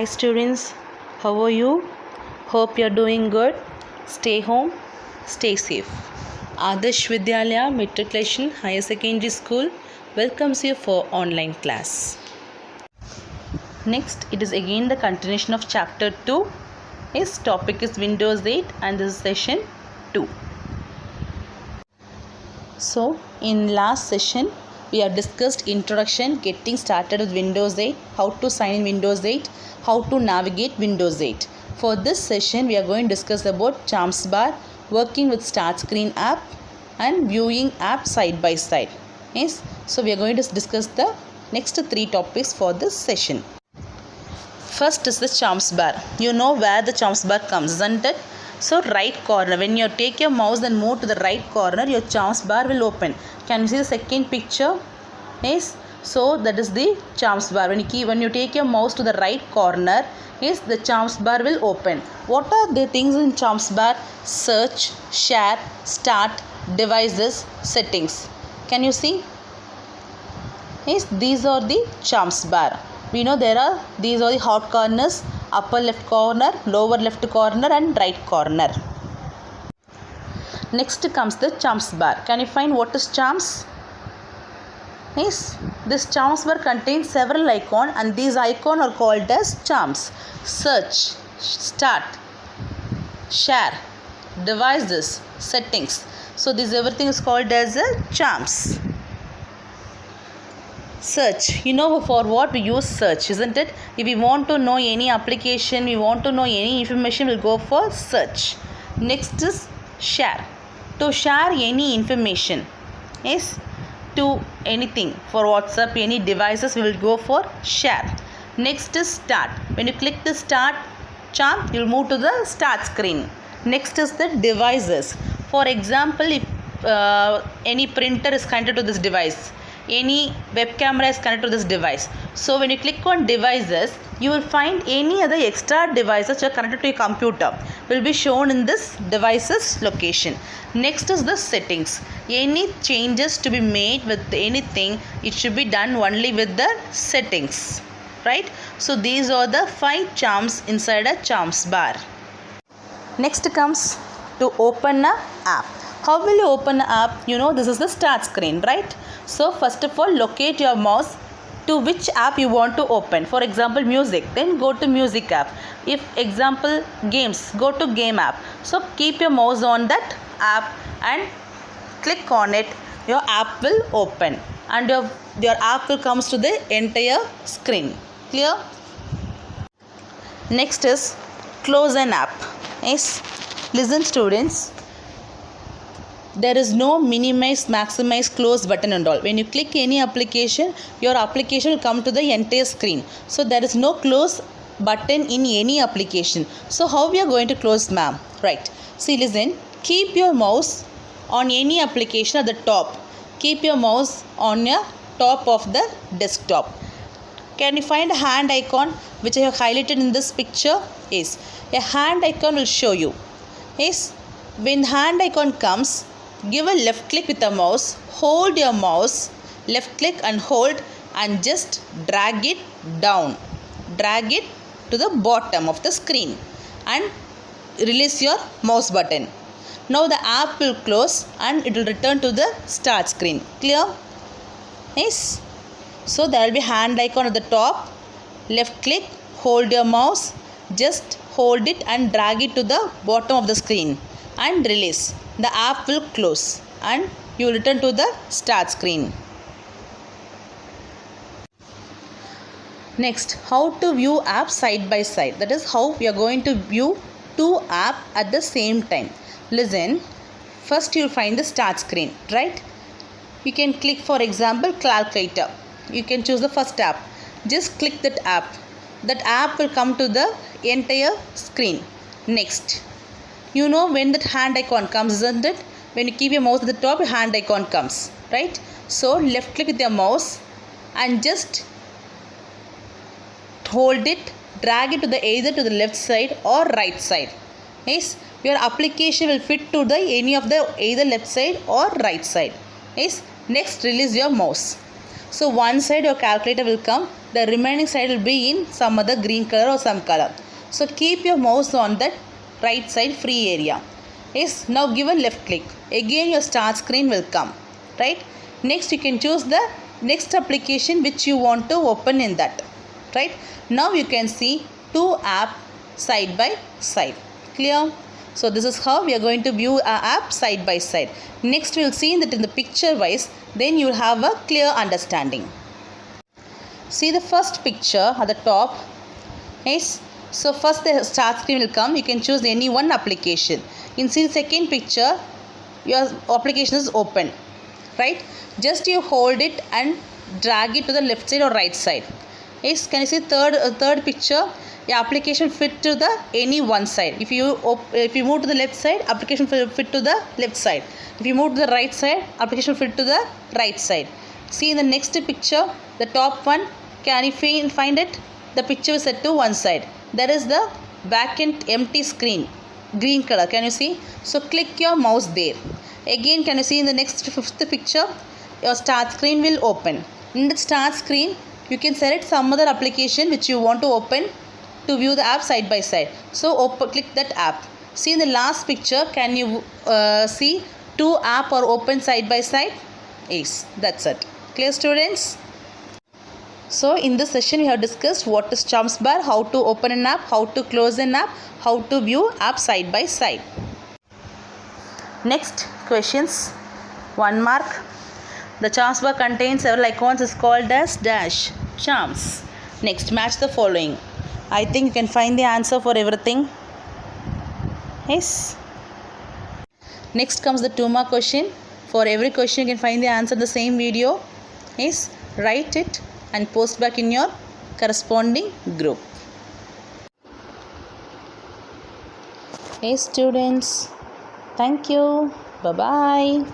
Hi students, how are you? Hope you are doing good. Stay home, stay safe. Adarsh Vidyalaya Matriculation Higher Secondary School welcomes you for online class. Next, it is again the continuation of chapter 2. His topic is Windows 8 and this is session 2. So, in last session, we have discussed introduction, getting started with Windows 8, how to sign in Windows 8, how to navigate Windows 8. For this session, we are going to discuss about Charms Bar, working with Start Screen app and viewing app side by side. Yes, so we are going to discuss the next 3 topics for this session. First is the Charms Bar. You know where the Charms Bar comes, isn't it? So right corner, when you take your mouse and move to the right corner, your Charms Bar will open. Can you see the second picture? Yes. So that is the Charms Bar. When you take your mouse to the right corner, yes, the Charms Bar will open. What are the things in Charms Bar? Search, share, start, devices, settings. Can you see? Yes, these are the Charms Bar. We know these are the hot corners, upper left corner, lower left corner and right corner. Next comes the Charms Bar. Can you find what is Charms? Yes, this Charms Bar contains several icons and these icons are called as Charms. Search, start, share, devices, settings. So this everything is called as a Charms. Search, you know for what we use search, isn't it? If we want to know any application, we want to know any information, we'll go for search. Next is share. To share any information, yes, to anything, for WhatsApp, any devices, we will go for share. Next is start. When you click the start charm, you'll move to the start screen. Next is the devices. For example, if any printer is connected to this device, any web camera is connected to this device. So when you click on devices, you will find any other extra devices which are connected to your computer will be shown in this devices location. Next is the settings. Any changes to be made with anything, it should be done only with the settings, right? So these are the 5 charms inside a Charms Bar. Next comes to open a app. How will you open an app? You know this is the start screen, right? So first of all, locate your mouse to which app you want to open. For example, music, then go to music app. If example games, go to game app. So keep your mouse on that app and click on it. Your app will open and your app will comes to the entire screen. Clear? Next is close an app. Yes. Listen students. There is no minimize, maximize, close button and all. When you click any application, your application will come to the entire screen. So there is no close button in any application. So how we are going to close, ma'am? Right. See, listen. Keep your mouse on any application at the top. Keep your mouse on your top of the desktop. Can you find a hand icon which I have highlighted in this picture? Yes. A hand icon will show you. Yes. When the hand icon comes, give a left click with the mouse, hold your mouse, left click and hold and just drag it down. Drag it to the bottom of the screen and release your mouse button. Now the app will close and it will return to the start screen. Clear? Yes. So there will be hand icon at the top, left click, hold your mouse, just hold it and drag it to the bottom of the screen and release. The app will close and you will return to the start screen. Next, how to view apps side by side. That is how we are going to view 2 apps at the same time. Listen, first you will find the start screen, right? You can click, for example, calculator. You can choose the first app. Just click that app. That app will come to the entire screen. Next, you know when that hand icon comes, isn't it? When you keep your mouse at the top, your hand icon comes, right? So left click with your mouse and just hold it, drag it to the either to the left side or right side. Yes, your application will fit to the any of the either left side or right side. Yes, next release your mouse. So one side your calculator will come, the remaining side will be in some other green color or some color. So keep your mouse on that right side free area. Yes, now give a left click. Again your start screen will come. Right? Next you can choose the next application which you want to open in that. Right? Now you can see two apps side by side. Clear? So this is how we are going to view our app side by side. Next we will see that in the picture wise, then you will have a clear understanding. See the first picture at the top. Yes. So first the start screen will come. You can choose any one application. In see the second picture, your application is open. Right? Just you hold it and drag it to the left side or right side. Yes. Can you see third picture? Your application fit to the any one side. If you move to the left side, application fit to the left side. If you move to the right side, application fit to the right side. See in the next picture, the top one, can you find it? The picture is set to one side. That is the backend empty screen, green color. Can you see? So click your mouse there. Again, can you see in the next fifth picture, your start screen will open. In the start screen, you can select some other application which you want to open to view the app side by side. So click that app. See in the last picture, can you see two apps are open side by side? Yes, that's it. Clear, students? So in this session we have discussed what is Chums bar, how to open an app, how to close an app, how to view app side by side. Next questions. 1 mark. The Chums bar contains several icons is called as dash charms. Next, match the following. I think you can find the answer for everything. Yes. Next comes the 2 mark question. For every question you can find the answer in the same video. Yes. Write it and post back in your corresponding group. Hey students. Thank you. Bye-bye.